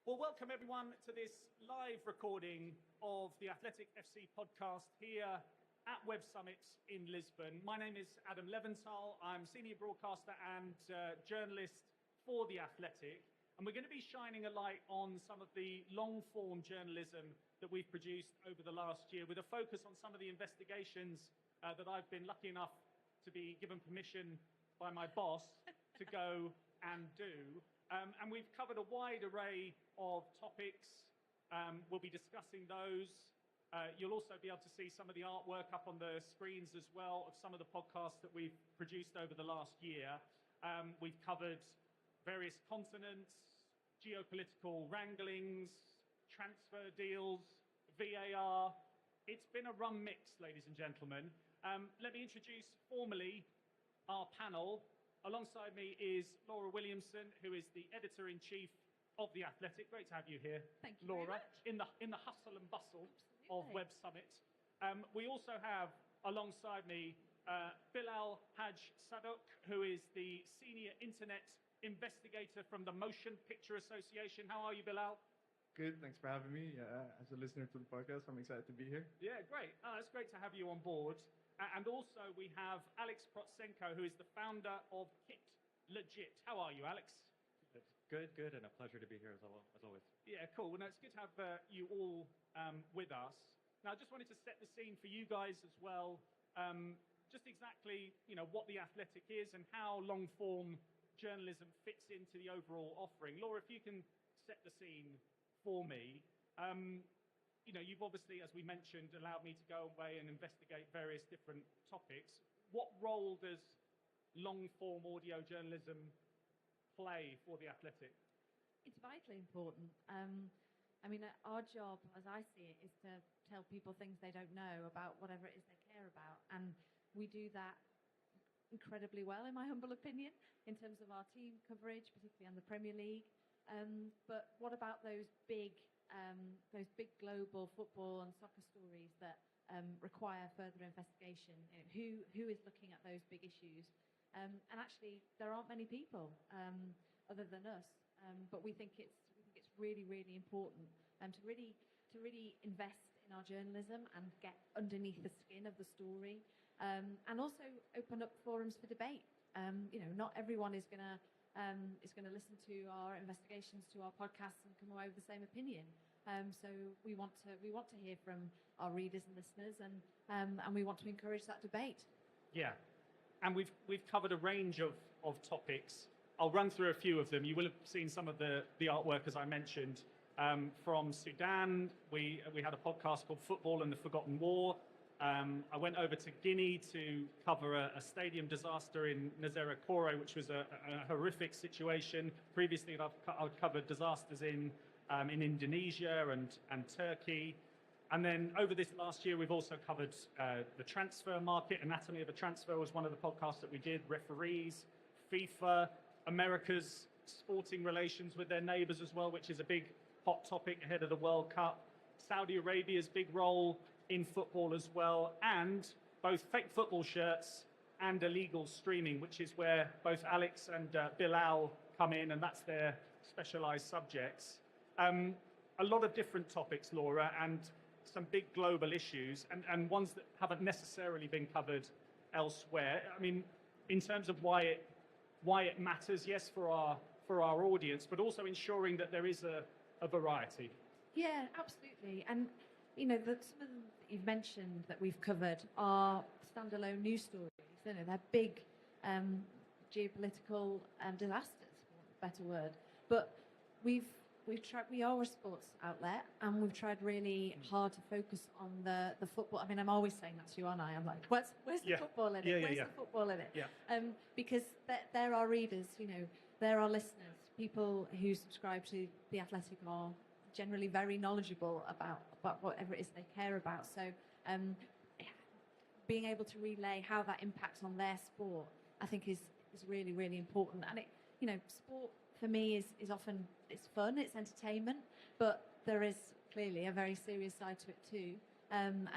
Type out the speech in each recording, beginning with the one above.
Well, welcome everyone to this live recording of the Athletic FC podcast here at Web Summit in Lisbon. My name is Adam Leventhal. I'm senior broadcaster and journalist for The Athletic. And we're going to be shining a light on some of the long-form journalism that we've produced over the last year with a focus on some of the investigations that I've been lucky enough to be given permission by my boss to go and do. And we've covered a wide array of topics. We'll be discussing those. You'll also be able to see some of the artwork up on the screens as well of some of the podcasts that we've produced over the last year. We've covered various continents, geopolitical wranglings, transfer deals, VAR. It's been a rum mix, ladies and gentlemen. Let me introduce formally our panel. Alongside me is Laura Williamson, who is the editor-in-chief of The Athletic. Great to have you here, Thank you, Laura, very much. in the hustle and bustle Absolutely. of Web Summit. We also have alongside me Bilal Haj Sadok, who is the senior internet investigator from the Motion Picture Association. How are you, Bilal? Good, thanks for having me. As a listener to the podcast, I'm excited to be here. Yeah, great. It's great to have you on board. And also we have Alex Protsenko, who is the founder of KitLegit. How are you, Alex? Good, and a pleasure to be here as always. Yeah, cool. Well, no, it's good to have you all with us. Now, I just wanted to set the scene for you guys as well. Just exactly, what The Athletic is and how long-form journalism fits into the overall offering. Laura, if you can set the scene for me. You've obviously, as we mentioned, allowed me to go away and investigate various different topics. What role does long-form audio journalism play for The Athletic? It's vitally important. Our job, as I see it, is to tell people things they don't know about whatever it is they care about. And we do that incredibly well, in my humble opinion, in terms of our team coverage, particularly on the Premier League. But what about those big global football and soccer stories that require further investigation? Who is looking at those big issues? And actually, there aren't many people other than us. But we think it's really, really important to really invest in our journalism and get underneath the skin of the story, and also open up forums for debate. Not everyone is going to listen to our investigations, to our podcasts, and come away with the same opinion. So we want to hear from our readers and listeners, and we want to encourage that debate. Yeah, and we've covered a range of topics. I'll run through a few of them. You will have seen some of the artwork, as I mentioned, from Sudan. We had a podcast called Football and the Forgotten War. I went over to Guinea to cover a stadium disaster in Nazera Kore, which was a horrific situation. Previously, I've covered disasters in Indonesia and Turkey. And then over this last year, we've also covered the transfer market. Anatomy of a Transfer was one of the podcasts that we did. Referees, FIFA, America's sporting relations with their neighbours as well, which is a big hot topic ahead of the World Cup. Saudi Arabia's big role in football as well, and both fake football shirts and illegal streaming, which is where both Alex and Bilal come in, and that's their specialised subjects. A lot of different topics, Laura, and some big global issues, and ones that haven't necessarily been covered elsewhere. I mean, in terms of why it matters, yes, for our audience, but also ensuring that there is a variety. Yeah, absolutely. And some of them that you've mentioned that we've covered are standalone news stories. They're big geopolitical disasters, for want of a better word. But we are a sports outlet, and we've tried really hard to focus on the football. I mean, I'm always saying that to you, aren't I? I'm like, where's the football in it? Where's the football in it? Yeah. Because they're our readers, they're our listeners. People who subscribe to The Athletic are generally very knowledgeable about whatever it is they care about. So being able to relay how that impacts on their sport, I think is really, really important. And sport for me is often, it's fun, it's entertainment, but there is clearly a very serious side to it too. And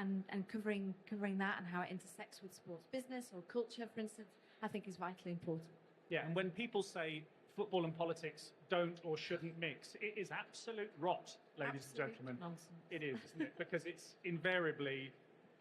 covering that and how it intersects with sports business or culture, for instance, I think is vitally important. Yeah, and when people say football and politics don't or shouldn't mix. It is absolute rot, ladies and gentlemen. Nonsense. It is, isn't it? Because it's invariably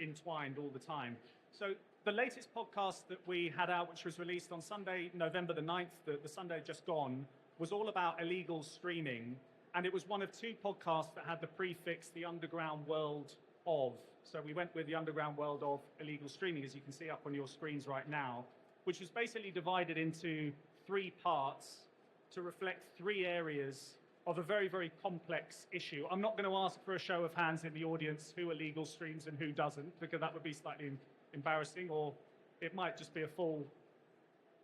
entwined all the time. So the latest podcast that we had out, which was released on Sunday, November the 9th, the Sunday just gone, was all about illegal streaming. And it was one of two podcasts that had the prefix, the underground world of. So we went with the underground world of illegal streaming, as you can see up on your screens right now, which was basically divided into three parts to reflect three areas of a very, very complex issue. I'm not going to ask for a show of hands in the audience who illegal streams and who doesn't, because that would be slightly embarrassing, or it might just be a full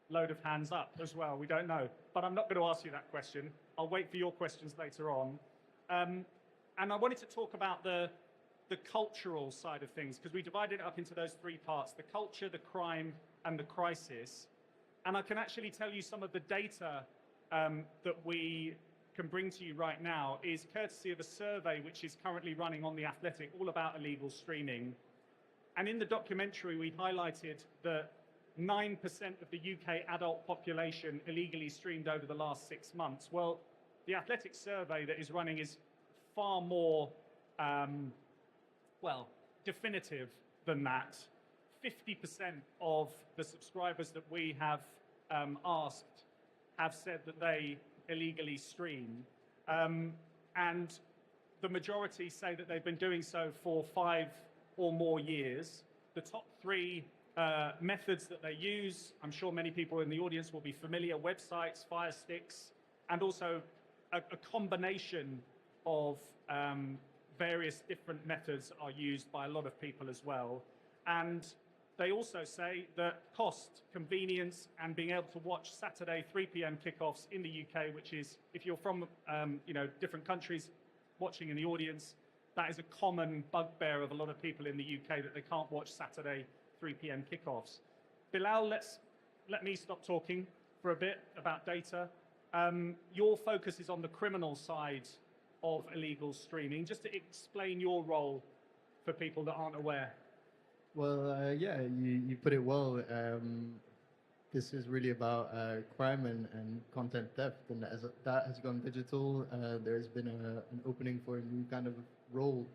load of hands up as well. We don't know. But I'm not going to ask you that question. I'll wait for your questions later on. And I wanted to talk about the cultural side of things, because we divided it up into those three parts: the culture, the crime, and the crisis. And I can actually tell you some of the data that we can bring to you right now is courtesy of a survey which is currently running on The Athletic, all about illegal streaming. And in the documentary, we highlighted that 9% of the UK adult population illegally streamed over the last 6 months. Well, the Athletic survey that is running is far more, definitive than that. 50% of the subscribers that we have asked have said that they illegally stream. And the majority say that they've been doing so for 5 or more years. The top three methods that they use, I'm sure many people in the audience will be familiar: websites, fire sticks, and also a combination of various different methods are used by a lot of people as well. And they also say that cost, convenience, and being able to watch Saturday 3 p.m. kickoffs in the UK, which is, if you're from different countries watching in the audience, that is a common bugbear of a lot of people in the UK, that they can't watch Saturday 3 p.m. kickoffs. Bilal, let me stop talking for a bit about data. Your focus is on the criminal side of illegal streaming. Just to explain your role for people that aren't aware. Well, you put it well. This is really about crime and content theft, and as that has gone digital, there's been an opening for a new kind of role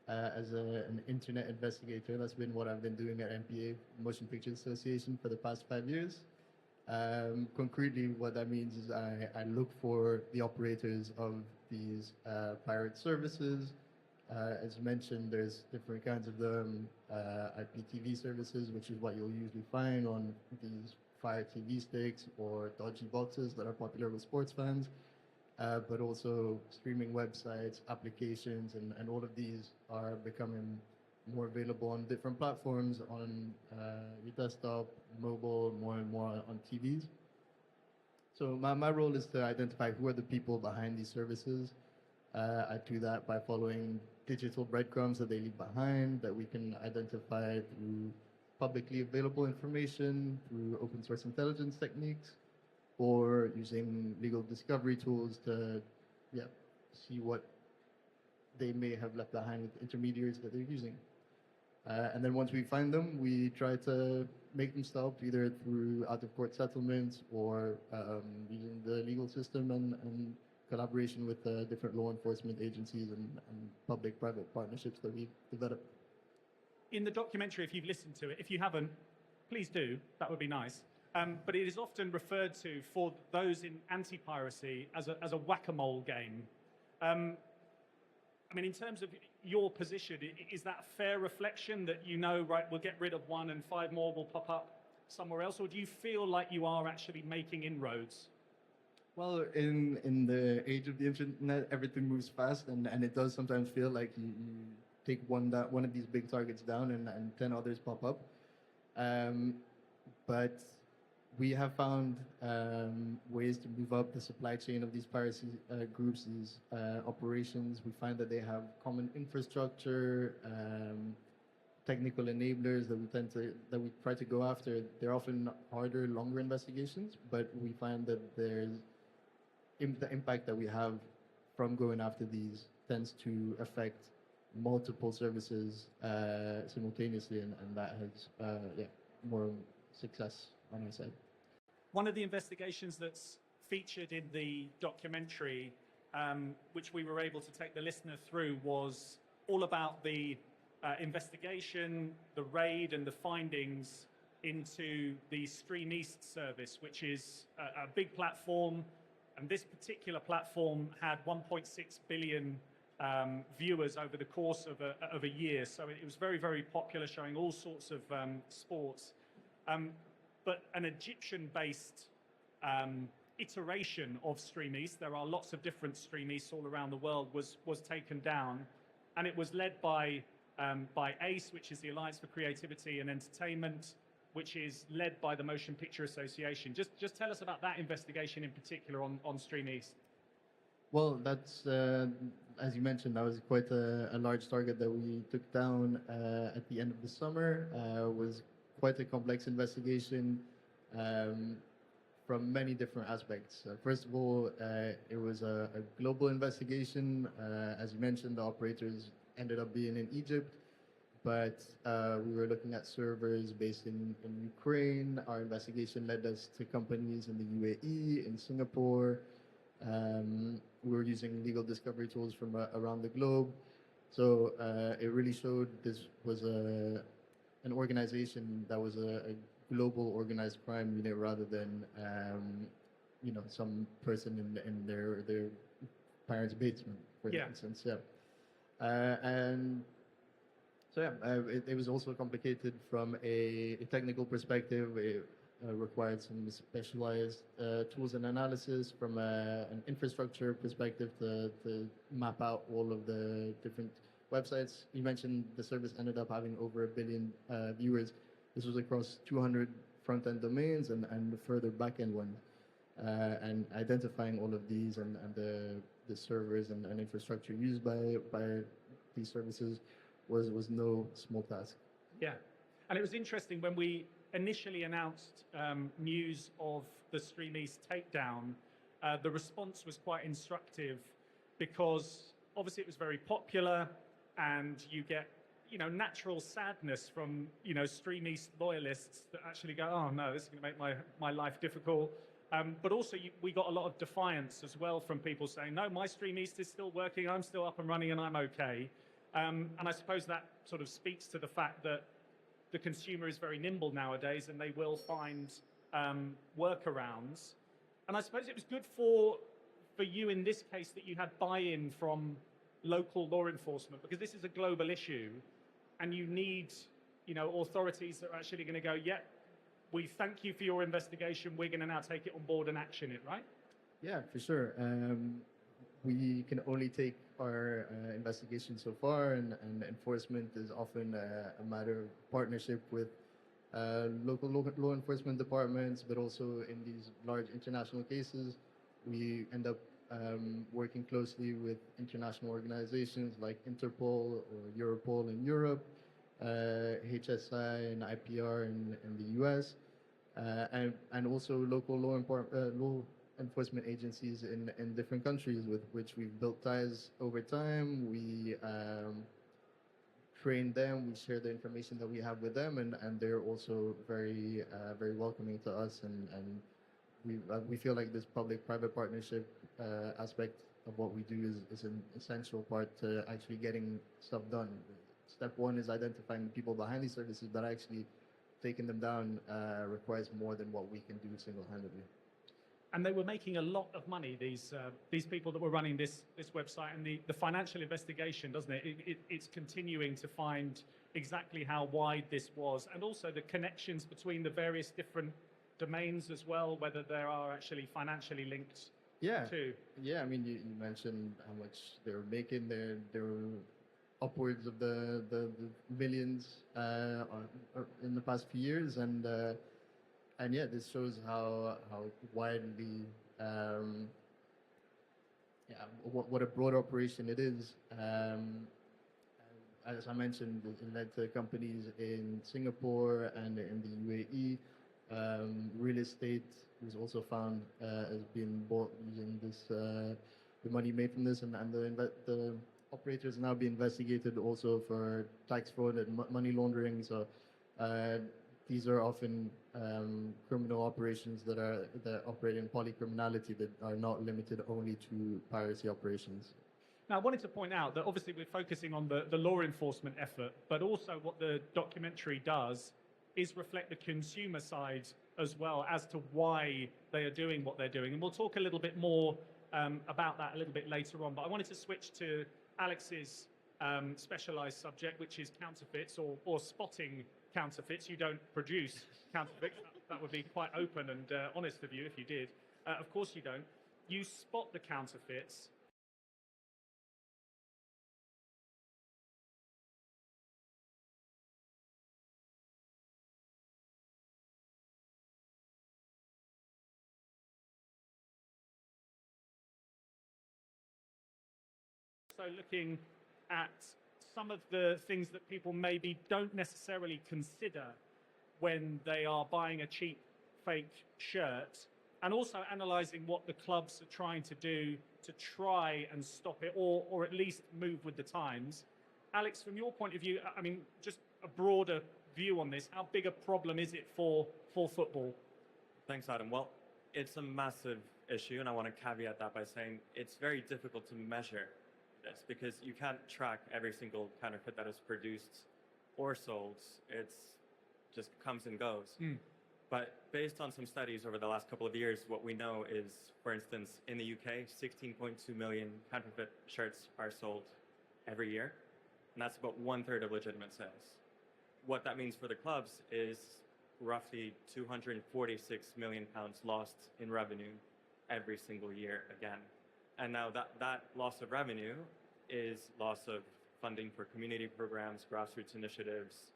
as an internet investigator. That's been what I've been doing at MPA, Motion Picture Association, for the past 5 years. Concretely, what that means is I look for the operators of these pirate services. As mentioned, there's different kinds of them. IPTV services, which is what you'll usually find on these Fire TV sticks, or dodgy boxes that are popular with sports fans. But also streaming websites, applications, and all of these are becoming more available on different platforms, on your desktop, mobile, more and more on TVs. So my role is to identify who are the people behind these services. I do that by following digital breadcrumbs that they leave behind, that we can identify through publicly available information, through open source intelligence techniques, or using legal discovery tools to see what they may have left behind with intermediaries that they're using. And then once we find them, we try to make them stop, either through out-of-court settlements or using the legal system and collaboration with different law enforcement agencies and public-private partnerships that we've developed. In the documentary, if you've listened to it, if you haven't, please do. That would be nice. But it is often referred to, for those in anti-piracy, as a whack-a-mole game. I mean, in terms of your position, is that a fair reflection that right, we'll get rid of one and 5 more will pop up somewhere else? Or do you feel like you are actually making inroads? Well, in the age of the internet, everything moves fast, and it does sometimes feel like you take one of these big targets down and 10 others pop up. But we have found ways to move up the supply chain of these piracy groups, these operations. We find that they have common infrastructure, technical enablers that we try to go after. They're often harder, longer investigations, but we find that the impact that we have from going after these tends to affect multiple services simultaneously, and that has more success on our side. One of the investigations that's featured in the documentary, which we were able to take the listener through, was all about the investigation, the raid, and the findings into the Stream East service, which is a big platform. And this particular platform had 1.6 billion viewers over the course of a year. So it was very, very popular, showing all sorts of sports. But an Egyptian-based iteration of Stream East, there are lots of different Stream Easts all around the world, was taken down. And it was led by ACE, which is the Alliance for Creativity and Entertainment, which is led by the Motion Picture Association. Just tell us about that investigation in particular on Stream East. Well, that's, as you mentioned, that was quite a large target that we took down at the end of the summer. It was quite a complex investigation from many different aspects. First of all, it was a global investigation. As you mentioned, the operators ended up being in Egypt, but we were looking at servers based in Ukraine. Our investigation led us to companies in the UAE, in Singapore. We were using legal discovery tools from around the globe. So it really showed this was an organization that was a global organized crime unit rather than some person in their parents' basement, for instance. Yeah. And so it was also complicated from a technical perspective. It required some specialized tools and analysis from an infrastructure perspective to map out all of the different websites. You mentioned the service ended up having over 1 billion viewers. This was across 200 front-end domains and further back-end ones. And identifying all of these and the servers and infrastructure used by these services was no small task. Yeah, and it was interesting when we initially announced news of the Stream East takedown. The response was quite instructive because obviously it was very popular, and you get natural sadness from Stream East loyalists that actually go, oh no, this is going to make my life difficult. But also we got a lot of defiance as well from people saying, no, my Stream East is still working, I'm still up and running, and I'm okay. And I suppose that sort of speaks to the fact that the consumer is very nimble nowadays, and they will find workarounds. And I suppose it was good for you in this case that you had buy-in from local law enforcement, because this is a global issue, and you need authorities that are actually going to go, yeah, we thank you for your investigation, we're going to now take it on board and action it, right? Yeah, for sure. We can only take our investigation so far, and enforcement is often a matter of partnership with local law enforcement departments, but also in these large international cases, we end up working closely with international organizations like Interpol or Europol in Europe, HSI and IPR in the US, and also local law enforcement agencies in different countries with which we've built ties over time. We train them, we share the information that we have with them, and they're also very welcoming to us, and we feel like this public-private partnership aspect of what we do is an essential part to actually getting stuff done. Step one is identifying the people behind these services, but actually taking them down requires more than what we can do single-handedly. And they were making a lot of money, these people that were running this website, and the financial investigation, doesn't it? It's continuing to find exactly how wide this was, and also the connections between the various different domains as well, whether they are actually financially linked too. Yeah, I mean, you mentioned how much they were making. They were upwards of the millions in the past few years, and yeah, this shows how widely, what a broad operation it is. As I mentioned, it led to companies in Singapore and in the UAE. Real estate was also found as being bought using this, the money made from this, and the operators now being investigated also for tax fraud and money laundering. So these are often criminal operations that operate in polycriminality that are not limited only to piracy operations. Now, I wanted to point out that obviously we're focusing on the law enforcement effort, but also what the documentary does is reflect the consumer side as well as to why they are doing what they're doing. And we'll talk a little bit more about that a little bit later on. But I wanted to switch to Alex's specialized subject, which is counterfeits or spotting counterfeits. You don't produce counterfeits. That would be quite open and honest of you if you did. Of course you don't. You spot the counterfeits. So looking at some of the things that people maybe don't necessarily consider when they are buying a cheap fake shirt, and also analysing what the clubs are trying to do to try and stop it or at least move with the times. Alex, from your point of view, I mean, just a broader view on this, how big a problem is it for football? Thanks, Adam. Well, it's a massive issue, and I want to caveat that by saying it's very difficult to measure this because you can't track every single counterfeit that is produced or sold. It's just comes and goes. But based on some studies over the last couple of years, what we know is, for instance, in the UK, 16.2 million counterfeit shirts are sold every year, and that's about 1/3 of legitimate sales. What that means for the clubs is roughly £246 million lost in revenue every single year again. And now that loss of revenue is loss of funding for community programs, grassroots initiatives,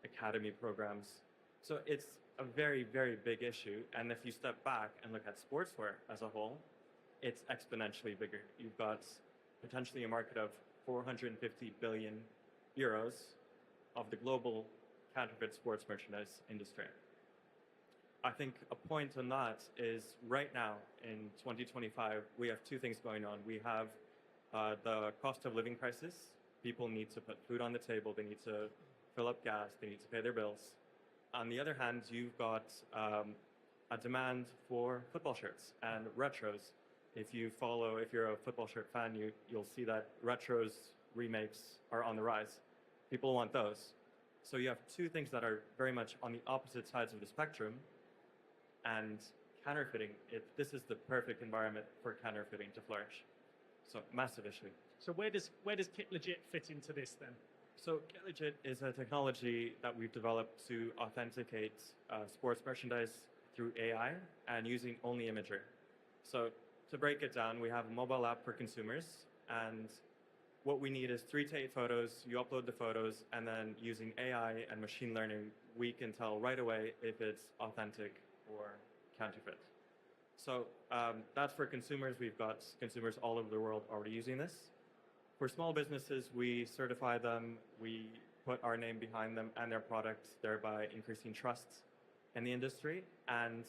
academy programs. So it's a very, very big issue. And if you step back and look at sportswear as a whole, it's exponentially bigger. You've got potentially a market of 450 billion euros of the global counterfeit sports merchandise industry. I think a point on that is right now in 2025, we have two things going on. We have the cost of living crisis. People need to put food on the table. They need to fill up gas. They need to pay their bills. On the other hand, you've got a demand for football shirts and retros. If you're a football shirt fan, you'll see that retros remakes are on the rise. People want those. So you have two things that are very much on the opposite sides of the spectrum. And counterfeiting, this is the perfect environment for counterfeiting to flourish. So massive issue. So where does KitLegit fit into this then? So KitLegit is a technology that we've developed to authenticate sports merchandise through AI and using only imagery. So to break it down, we have a mobile app for consumers, and what we need is 3 to 8 photos. You upload the photos, and then using AI and machine learning, we can tell right away if it's authentic or counterfeit. So that's for consumers. We've got consumers all over the world already using this. For small businesses, we certify them, we put our name behind them and their product, thereby increasing trust in the industry. And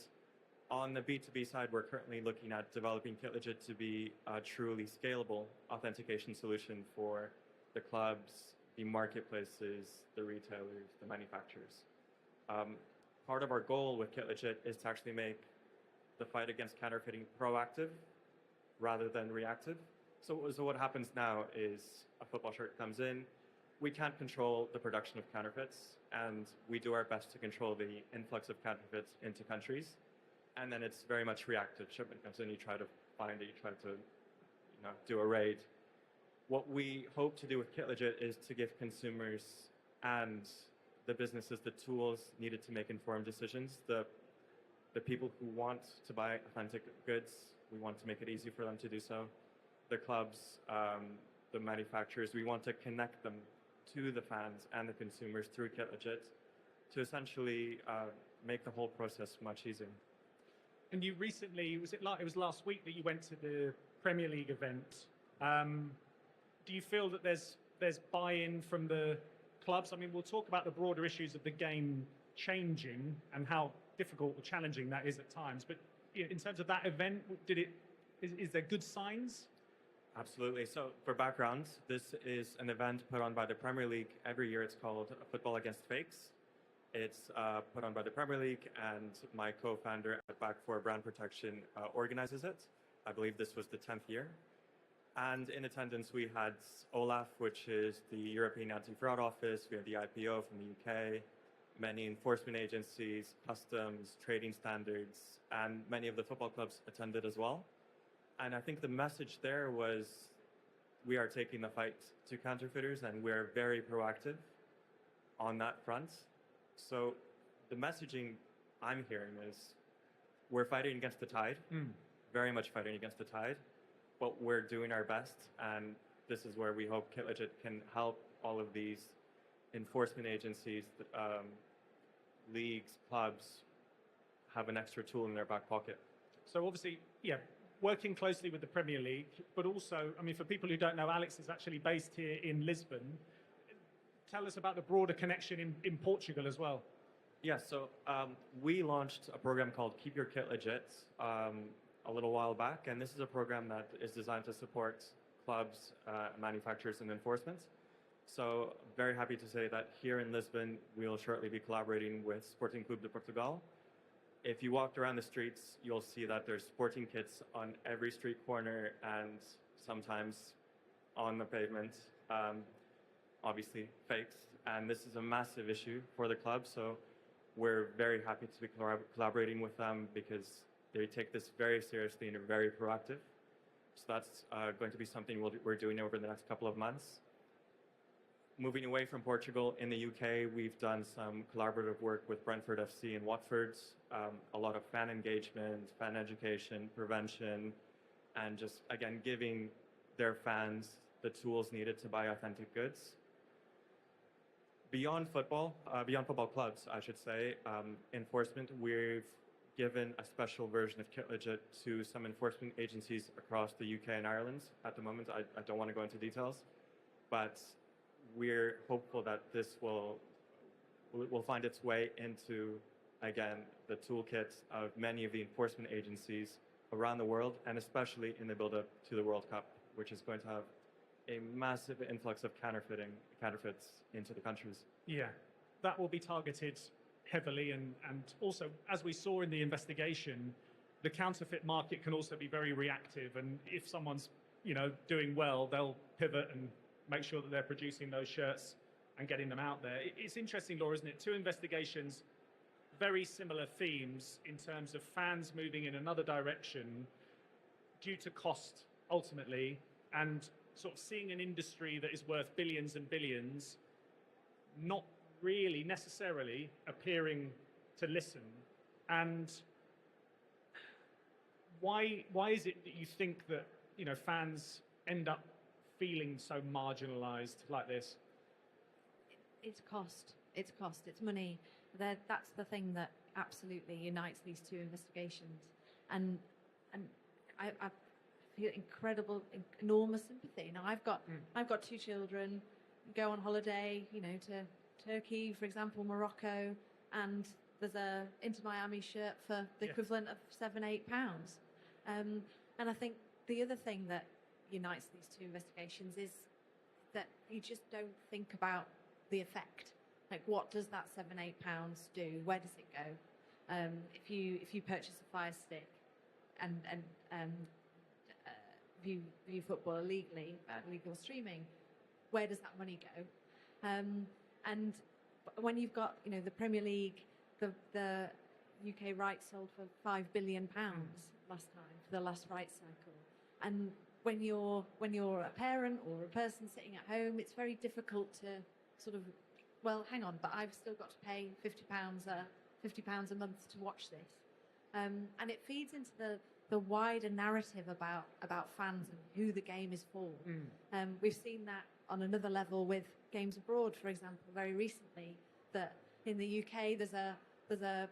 on the B2B side, we're currently looking at developing KitLegit to be a truly scalable authentication solution for the clubs, the marketplaces, the retailers, the manufacturers. Part of our goal with KitLegit is to actually make the fight against counterfeiting proactive rather than reactive. So what happens now is a football shirt comes in. We can't control the production of counterfeits, and we do our best to control the influx of counterfeits into countries. And then it's very much reactive. Shipment comes in, you try to find it, you try to do a raid. What we hope to do with KitLegit is to give consumers and the businesses the tools needed to make informed decisions. The people who want to buy authentic goods, we want to make it easy for them to do so. The clubs, the manufacturers, we want to connect them to the fans and the consumers through KitLegit to essentially make the whole process much easier. And you recently, it was last week that you went to the Premier League event. Do you feel that there's buy-in from the clubs? I mean, we'll talk about the broader issues of the game changing and how difficult or challenging that is at times. But in terms of that event, is there good signs? Absolutely. So for background, this is an event put on by the Premier League every year. It's called Football Against Fakes. It's put on by the Premier League, and my co-founder at Back4 Brand Protection organizes it. I believe this was the 10th year. And in attendance, we had OLAF, which is the European Anti-Fraud Office. We have the IPO from the UK, many enforcement agencies, customs, trading standards, and many of the football clubs attended as well. And I think the message there was, we are taking the fight to counterfeiters, and we're very proactive on that front. So the messaging I'm hearing is, we're fighting against the tide, very much fighting against the tide, but we're doing our best, and this is where we hope KitLegit can help all of these enforcement agencies, leagues, clubs, have an extra tool in their back pocket. So obviously, yeah, working closely with the Premier League, but also, I mean, for people who don't know, Alex is actually based here in Lisbon. Tell us about the broader connection in Portugal as well. Yeah, so we launched a program called Keep Your Kit Legit a little while back, and this is a program that is designed to support clubs, manufacturers, and enforcement. So very happy to say that here in Lisbon, we'll shortly be collaborating with Sporting Clube de Portugal. If you walked around the streets, you'll see that there's sporting kits on every street corner and sometimes on the pavement, obviously fakes. And this is a massive issue for the club, so we're very happy to be collaborating with them because they take this very seriously and are very proactive. So that's going to be something we're doing over the next couple of months. Moving away from Portugal, in the UK, we've done some collaborative work with Brentford FC and Watford, a lot of fan engagement, fan education, prevention, and just, again, giving their fans the tools needed to buy authentic goods. Beyond football clubs, I should say, enforcement, we've given a special version of KitLegit to some enforcement agencies across the UK and Ireland. At the moment, I don't want to go into details, but we're hopeful that this will find its way into, again, the toolkit of many of the enforcement agencies around the world, and especially in the build-up to the World Cup, which is going to have a massive influx of counterfeits into the countries. Yeah, that will be targeted heavily, and also, as we saw in the investigation, the counterfeit market can also be very reactive, and if someone's, doing well, they'll pivot and make sure that they're producing those shirts and getting them out there. It's interesting, Laura, isn't it? Two investigations, very similar themes in terms of fans moving in another direction due to cost, ultimately, and sort of seeing an industry that is worth billions and billions not really necessarily appearing to listen. And why is it that you think that, fans end up feeling so marginalized like this? It's cost. It's cost. It's money. That's the thing that absolutely unites these two investigations. And I feel enormous sympathy. Now I've got two children, go on holiday, to Turkey, for example, Morocco, and there's a Inter Miami shirt for the equivalent of £7-8. And I think the other thing that unites these two investigations is that you just don't think about the effect. Like, what does that £7-8 do? Where does it go? If you purchase a Fire Stick and view football illegally, illegal streaming, where does that money go? And when you've got the Premier League, the UK rights sold for £5 billion last time for the last rights cycle, and when you're a parent or a person sitting at home, it's very difficult to sort of, well, hang on, but I've still got to pay £50 a month to watch this, and it feeds into the wider narrative about fans and who the game is for. We've seen that on another level with games abroad, for example, very recently. That in the UK there's a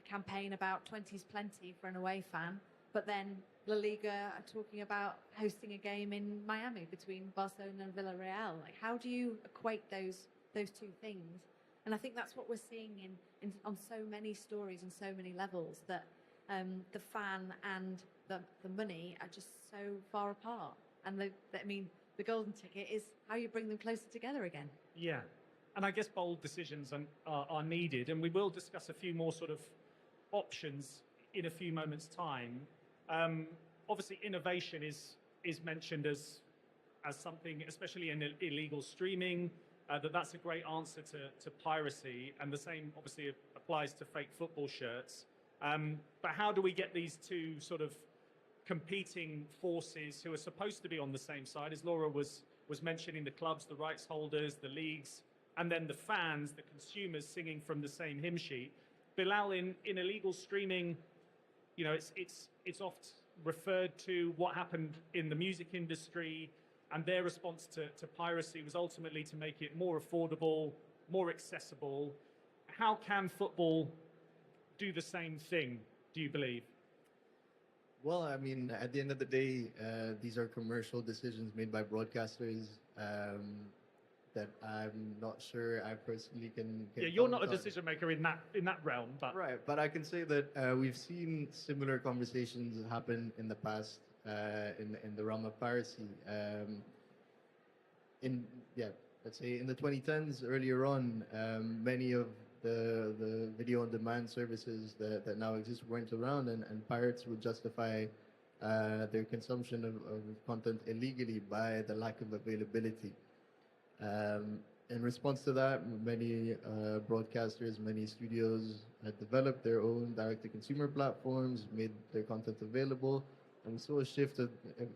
campaign about 20's plenty for an away fan, but then La Liga are talking about hosting a game in Miami between Barcelona and Villarreal. Like, how do you equate those two things? And I think that's what we're seeing on so many stories and so many levels, that the fan and the money are just so far apart. And the golden ticket is how you bring them closer together again. Yeah. And I guess bold decisions are needed, and we will discuss a few more sort of options in a few moments' time. Obviously, innovation is mentioned as something, especially in illegal streaming, that's a great answer to piracy, and the same obviously applies to fake football shirts. But how do we get these two sort of competing forces who are supposed to be on the same side, as Laura was mentioning, the clubs, the rights holders, the leagues, and then the fans, the consumers singing from the same hymn sheet? Bilal, in illegal streaming, you know, it's oft referred to what happened in the music industry, and their response to piracy was ultimately to make it more affordable, more accessible. How can football do the same thing, do you believe? Well, I mean, at the end of the day, these are commercial decisions made by broadcasters that I'm not sure I personally can Yeah, you're not a comment on. decision maker in that realm, but Right, but I can say that we've seen similar conversations happen in the past in the realm of piracy. Let's say in the 2010s, earlier on, many of the video on demand services that now exist weren't around, and pirates would justify their consumption of content illegally by the lack of availability. In response to that, many broadcasters, many studios had developed their own direct-to-consumer platforms, made their content available, and we saw a shift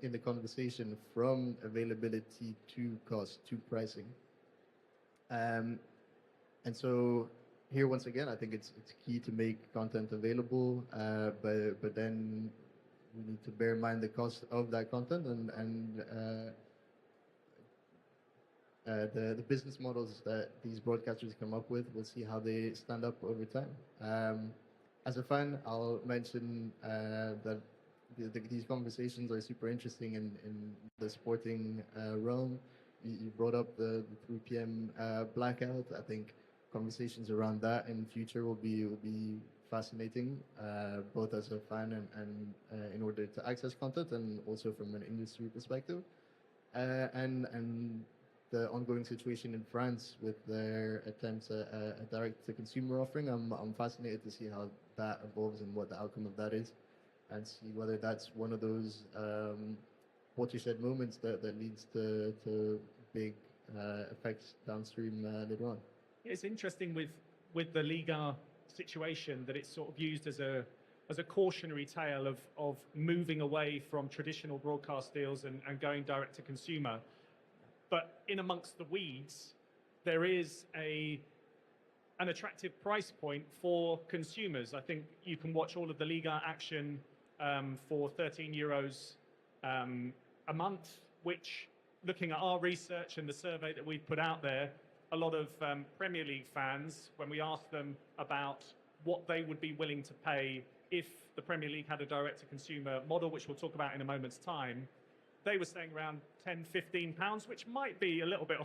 in the conversation from availability to cost, to pricing. And so here, once again, I think it's key to make content available, but then we need to bear in mind the cost of that content and the business models that these broadcasters come up with. We'll see how they stand up over time. As a fan, I'll mention that these conversations are super interesting in the sporting realm. You brought up the 3 p.m. blackout. I think conversations around that in future will be fascinating, both as a fan and in order to access content, and also from an industry perspective. And the ongoing situation in France with their attempts at a direct-to-consumer offering, I'm fascinated to see how that evolves and what the outcome of that is, and see whether that's one of those watershed moments that leads to big effects downstream later on. It's interesting with the Liga situation that it's sort of used as a cautionary tale of moving away from traditional broadcast deals and going direct to consumer. But in amongst the weeds, there is an attractive price point for consumers. I think you can watch all of the Liga action for €13 a month, which, looking at our research and the survey that we've put out there, a lot of Premier League fans, when we asked them about what they would be willing to pay if the Premier League had a direct-to-consumer model, which we'll talk about in a moment's time, they were saying around £10-15, which might be a little bit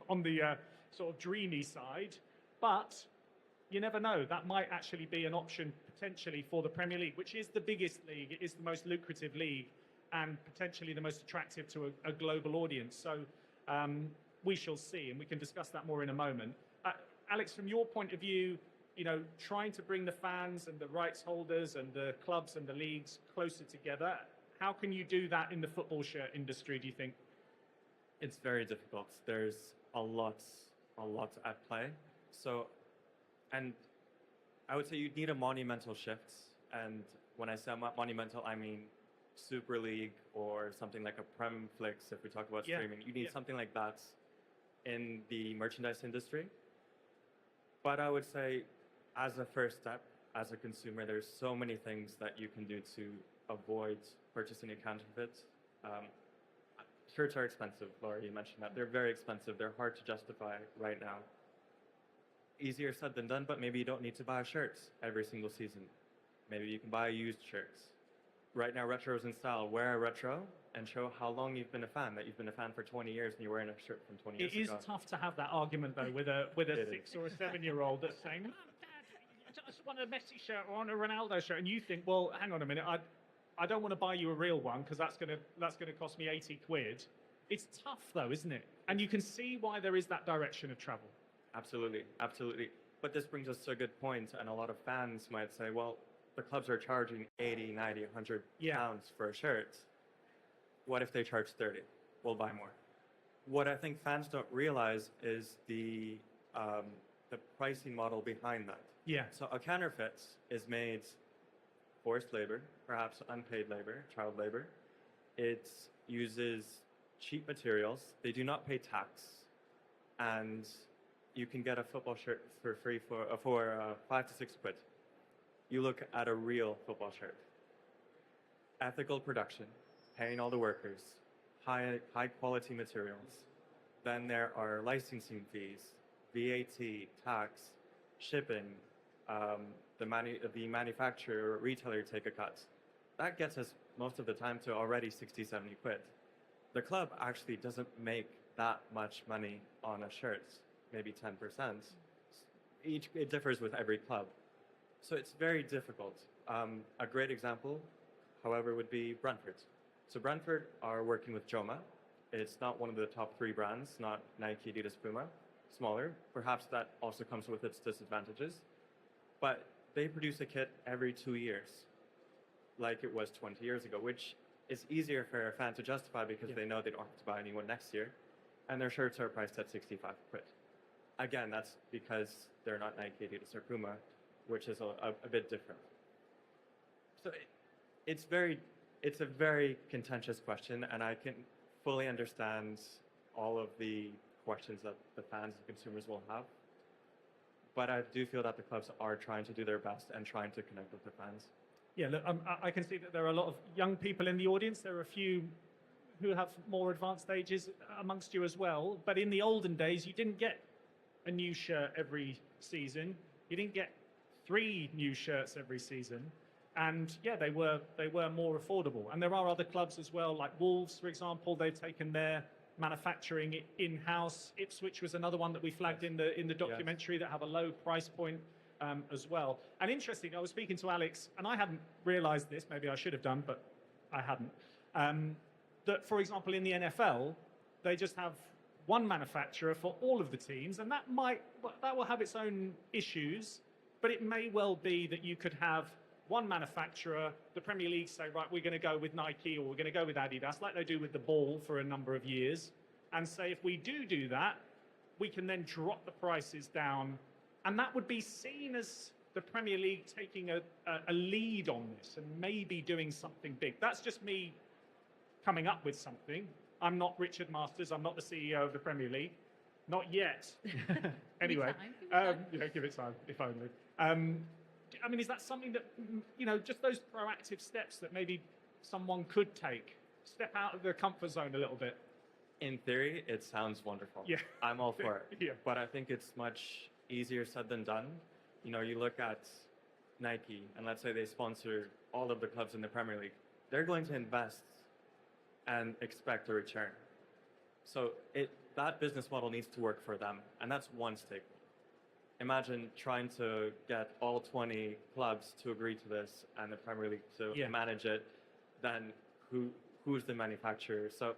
on the sort of dreamy side, but you never know. That might actually be an option potentially for the Premier League, which is the biggest league, it is the most lucrative league, and potentially the most attractive to a global audience. So we shall see, and we can discuss that more in a moment. Alex, from your point of view, you know, trying to bring the fans and the rights holders and the clubs and the leagues closer together, how can you do that in the football shirt industry, do you think? It's very difficult. There's a lot at play. So, and I would say you need a monumental shift. And when I say monumental, I mean Super League or something like a Prem Flix, if we talk about streaming. You need something like that in the merchandise industry. But I would say, as a first step, as a consumer, there's so many things that you can do to avoid purchasing a counterfeit. Shirts are expensive, Laura, you mentioned that. They're very expensive. They're hard to justify right now. Easier said than done, but maybe you don't need to buy shirts every single season. Maybe you can buy used shirts. Right now, retro is in style. Wear a retro and show how long you've been a fan, that you've been a fan for 20 years and you're wearing a shirt from 20 years ago. It is tough to have that argument, though, with a 6 or a 7-year-old that's saying, Mum, Dad, I just want a Messi shirt or on a Ronaldo shirt. And you think, well, hang on a minute, I don't want to buy you a real one because that's gonna cost me 80 quid. It's tough, though, isn't it? And you can see why there is that direction of travel. Absolutely, absolutely. But this brings us to a good point, and a lot of fans might say, well, the clubs are charging 80, 90, 100 Yeah. pounds for a shirt. What if they charge 30? We'll buy more. What I think fans don't realize is the pricing model behind that. Yeah. So a counterfeit is made forced labor, perhaps unpaid labor, child labor. It uses cheap materials. They do not pay tax, and you can get a football shirt for free for 5 to 6 quid. You look at a real football shirt. Ethical production, paying all the workers, high quality materials. Then there are licensing fees, VAT, tax, shipping, the manufacturer or retailer take a cut. That gets us most of the time to already 60, 70 quid. The club actually doesn't make that much money on a shirt, maybe 10%. It differs with every club. So it's very difficult. A great example, however, would be Brentford. So Brentford are working with Joma. It's not one of the top 3 brands, not Nike, Adidas, Puma, smaller. Perhaps that also comes with its disadvantages. But they produce a kit every 2 years, like it was 20 years ago, which is easier for a fan to justify because they know they don't have to buy a new one next year. And their shirts are priced at 65 quid. Again, that's because they're not Nike, Adidas, or Puma, which is a bit different. So it's a very contentious question, and I can fully understand all of the questions that the fans and consumers will have. But I do feel that the clubs are trying to do their best and trying to connect with the fans. Yeah, look, I can see that there are a lot of young people in the audience. There are a few who have more advanced ages amongst you as well. But in the olden days, you didn't get a new shirt every season. You didn't get 3 new shirts every season. And yeah, they were more affordable. And there are other clubs as well, like Wolves, for example. They've taken their manufacturing in-house. Ipswich was another one that we flagged in the documentary that have a low price point as well. And interesting, I was speaking to Alex, and I hadn't realised this. Maybe I should have done, but I hadn't. That, for example, in the NFL, they just have one manufacturer for all of the teams, and that will have its own issues. But it may well be that you could have one manufacturer, the Premier League say, right, we're going to go with Nike or we're going to go with Adidas, like they do with the ball for a number of years, and say if we do that, we can then drop the prices down, and that would be seen as the Premier League taking a lead on this and maybe doing something big. That's just me coming up with something. I'm not Richard Masters. I'm not the CEO of the Premier League. Not yet. Anyway, give it time, if only. I mean, is that something that, just those proactive steps that maybe someone could take? Step out of their comfort zone a little bit. In theory, it sounds wonderful. Yeah. I'm all for it. Yeah. But I think it's much easier said than done. You look at Nike, and let's say they sponsor all of the clubs in the Premier League. They're going to invest and expect a return. So that business model needs to work for them, and that's one stakeholder. Imagine trying to get all 20 clubs to agree to this and the Premier League to manage it. Then who's the manufacturer? So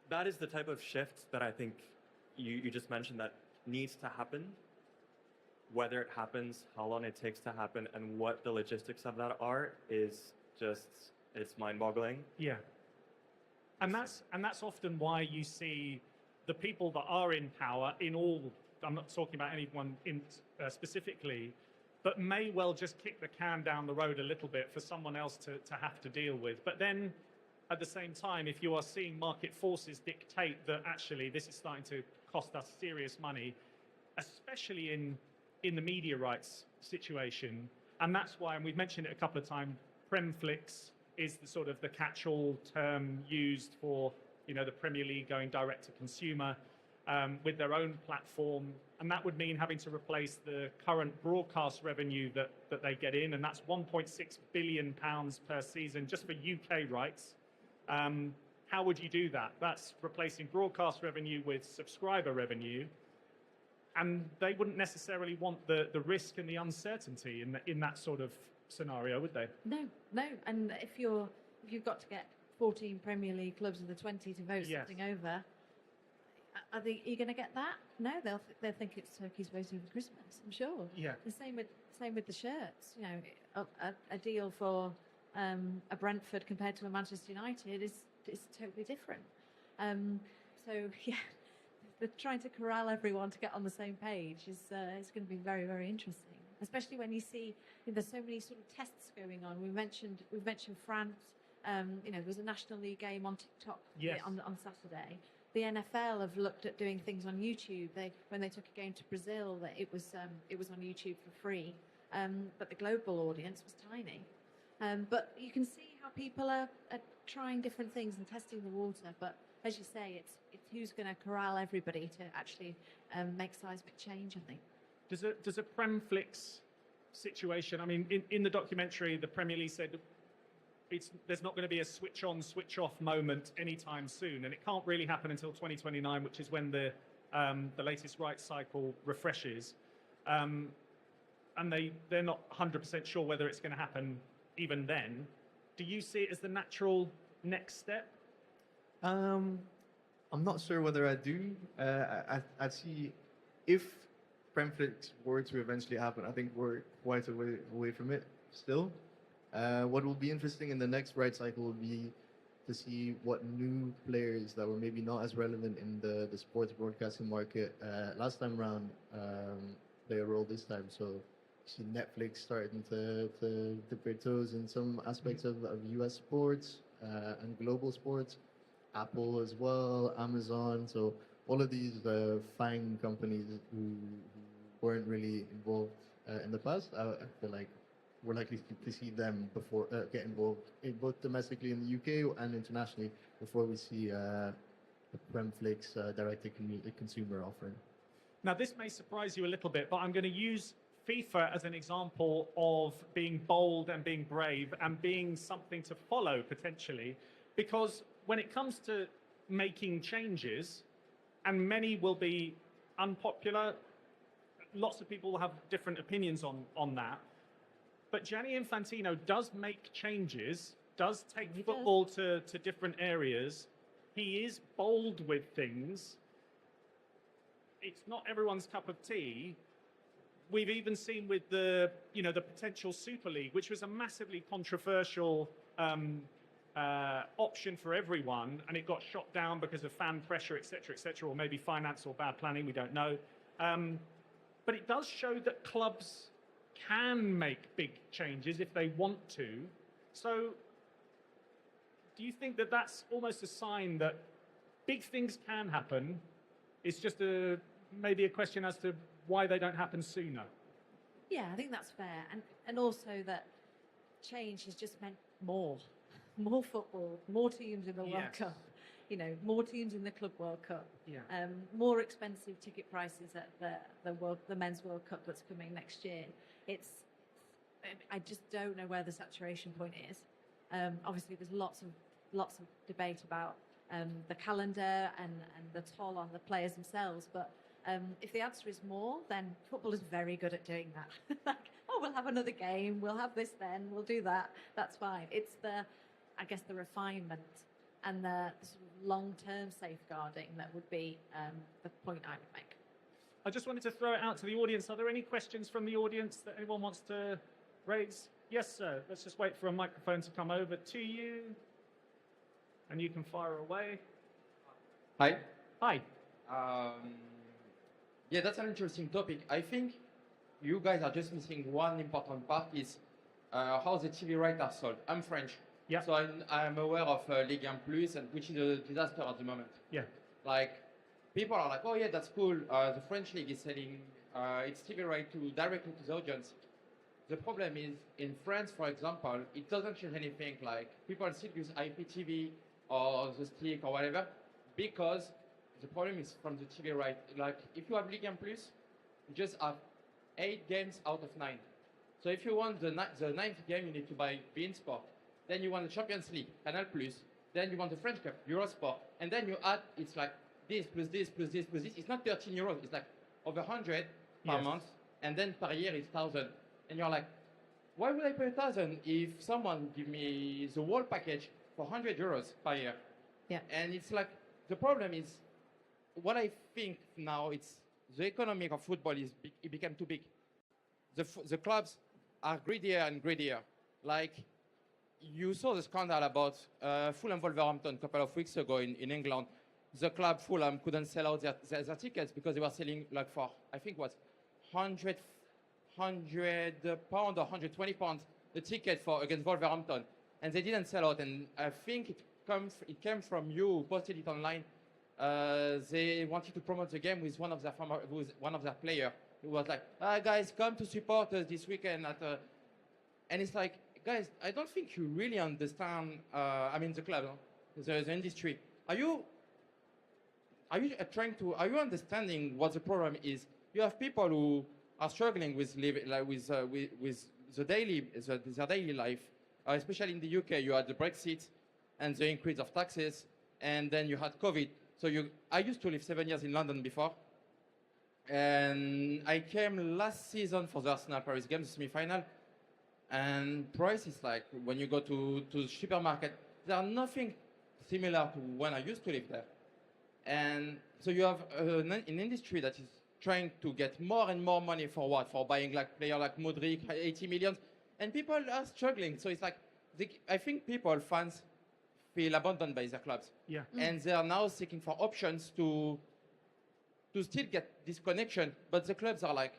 that is the type of shift that I think you just mentioned that needs to happen. Whether it happens, how long it takes to happen, and what the logistics of that are is just, it's mind-boggling. Yeah. And that's often why you see the people that are in power in all, I'm not talking about anyone specifically, but may well just kick the can down the road a little bit for someone else to have to deal with. But then at the same time, if you are seeing market forces dictate that actually this is starting to cost us serious money, especially in the media rights situation, and that's why, and we've mentioned it a couple of times, Premflix is the sort of the catch-all term used for the Premier League going direct to consumer with their own platform, and that would mean having to replace the current broadcast revenue that they get in, and that's £1.6 billion per season just for UK rights. How would you do that? That's replacing broadcast revenue with subscriber revenue, and they wouldn't necessarily want the risk and the uncertainty in that sort of scenario, would they? No. And if you've got to get 14 Premier League clubs of the 20 to vote something over, are you going to get that? No, they'll think it's turkeys waiting for Christmas. I'm sure. Yeah. The same with the shirts. You know, a deal for a Brentford compared to a Manchester United is totally different. So yeah, trying to corral everyone to get on the same page is going to be very, very interesting. Especially when you see there's so many sort of tests going on. We've mentioned France. You know, there was a National League game on TikTok on Saturday. The NFL have looked at doing things on YouTube. When they took a game to Brazil, that it was on YouTube for free, but the global audience was tiny. But you can see how people are trying different things and testing the water. But as you say, it's who's going to corral everybody to actually make seismic change, I think. Does a Premflix situation, I mean, in the documentary, the Premier League said there's not going to be a switch on, switch off moment anytime soon, and it can't really happen until 2029, which is when the latest rights cycle refreshes. And they're not 100% sure whether it's going to happen even then. Do you see it as the natural next step? I'm not sure whether I do. I see if Premflix were to eventually happen, I think we're quite a way away from it still. What will be interesting in the next right cycle will be to see what new players that were maybe not as relevant in the sports broadcasting market last time around play a role this time. So you see Netflix starting to dip their toes in some aspects of US sports and global sports. Apple as well, Amazon. So all of these fine companies who weren't really involved in the past, I feel like we're likely to see them before get involved both domestically in the UK and internationally before we see the Premflix direct-to-consumer offering. Now, this may surprise you a little bit, but I'm going to use FIFA as an example of being bold and being brave and being something to follow potentially, because when it comes to making changes, and many will be unpopular, lots of people will have different opinions on that, but Gianni Infantino does make changes, does take football to different areas. He is bold with things. It's not everyone's cup of tea. We've even seen with the potential Super League, which was a massively controversial option for everyone, and it got shot down because of fan pressure, etc., or maybe finance or bad planning, we don't know. But it does show that clubs can make big changes if they want to. So do you think that that's almost a sign that big things can happen? It's just maybe a question as to why they don't happen sooner. Yeah, I think that's fair. And also that change has just meant more football, more teams in the World Cup, more teams in the Club World Cup, more expensive ticket prices at the Men's World Cup that's coming next year. I just don't know where the saturation point is. Obviously, there's lots of debate about the calendar and the toll on the players themselves, but if the answer is more, then football is very good at doing that. Like, we'll have another game, we'll have this then, we'll do that, that's fine. It's the refinement and the sort of long-term safeguarding that would be the point I would make. I just wanted to throw it out to the audience. Are there any questions from the audience that anyone wants to raise? Yes, sir. Let's just wait for a microphone to come over to you, and you can fire away. Hi. Hi. Yeah, that's an interesting topic. I think you guys are just missing one important part, is how the TV rights are sold. I'm French, so I'm aware of Ligue 1 Plus, which is a disaster at the moment. Yeah. Like, people are like, oh yeah, that's cool. The French league is selling its TV right directly to the audience. The problem is, in France, for example, it doesn't change anything. Like, people still use IPTV or the stick or whatever, because the problem is from the TV right. Like, if you have Ligue 1 Plus, you just have 8 games out of 9. So if you want the 9th game, you need to buy beIN Sport. Then you want the Champions League, Canal Plus. Then you want the French Cup, Eurosport. And then you add, it's like this plus this plus this plus this. It's not 13 euros. It's like over 100 per month. And then per year it's 1,000. And you're like, why would I pay 1,000 if someone give me the whole package for 100 euros per year? Yeah. And it's like, the problem is, what I think now, it's the economic of football it became too big. The clubs are greedier and greedier. Like, you saw the scandal about Fulham Wolverhampton a couple of weeks ago in England. The club Fulham couldn't sell out their tickets because they were selling like for, I think what, 100 pounds or 120 pounds the ticket for against Wolverhampton, and they didn't sell out. And I think it came from you who posted it online. They wanted to promote the game with one of their players. It was like, guys, come to support us this weekend and it's like, guys, I don't think you really understand. The club, no? The industry. Are you understanding what the problem is? You have people who are struggling with their daily life, especially in the UK. You had the Brexit and the increase of taxes, and then you had COVID. So I used to live 7 years in London before, and I came last season for the Arsenal Paris game, the semi-final, and price is like, when you go to the supermarket, they are nothing similar to when I used to live there. And so you have an industry that is trying to get more and more money for what? For buying like player like Modric, 80 million, and people are struggling. So it's like, I think fans feel abandoned by their clubs. Yeah. And they are now seeking for options to still get this connection, but the clubs are like,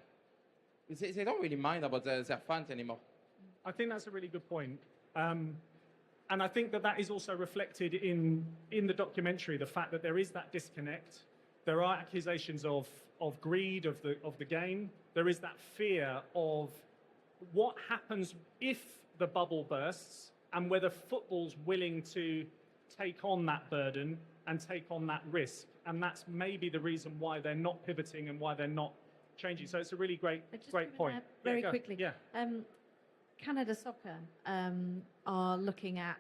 they don't really mind about their fans anymore. I think that's a really good point. And I think that is also reflected in the documentary, the fact that there is that disconnect. There are accusations of greed of the game. There is that fear of what happens if the bubble bursts, and whether football's willing to take on that burden and take on that risk. And that's maybe the reason why they're not pivoting and why they're not changing. So it's a really great point. Very quickly. Yeah. Canada Soccer are looking at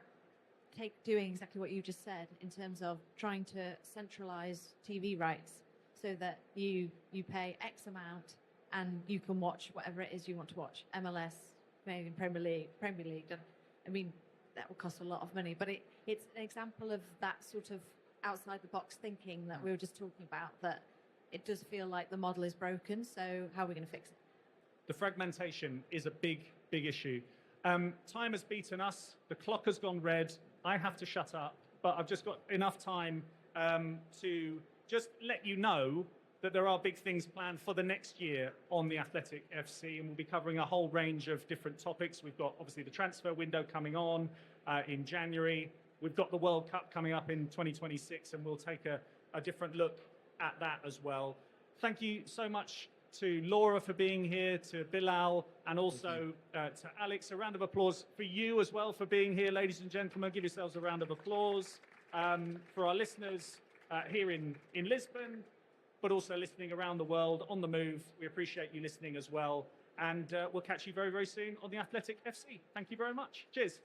doing exactly what you just said in terms of trying to centralize TV rights so that you pay X amount and you can watch whatever it is you want to watch. MLS, maybe Premier League. I mean, that will cost a lot of money, but it's an example of that sort of outside the box thinking that we were just talking about, that it does feel like the model is broken. So how are we going to fix it? The fragmentation is a big issue. Time has beaten us. The clock has gone red. I have to shut up, but I've just got enough time to just let you know that there are big things planned for the next year on the Athletic FC, and we'll be covering a whole range of different topics. We've got obviously the transfer window coming on in January. We've got the World Cup coming up in 2026, and we'll take a different look at that as well. Thank you so much to Laura for being here, to Bilal, and also to Alex. A round of applause for you as well for being here, ladies and gentlemen. Give yourselves a round of applause. For our listeners here in Lisbon, but also listening around the world on the move. We appreciate you listening as well. And we'll catch you very, very soon on the Athletic FC. Thank you very much. Cheers.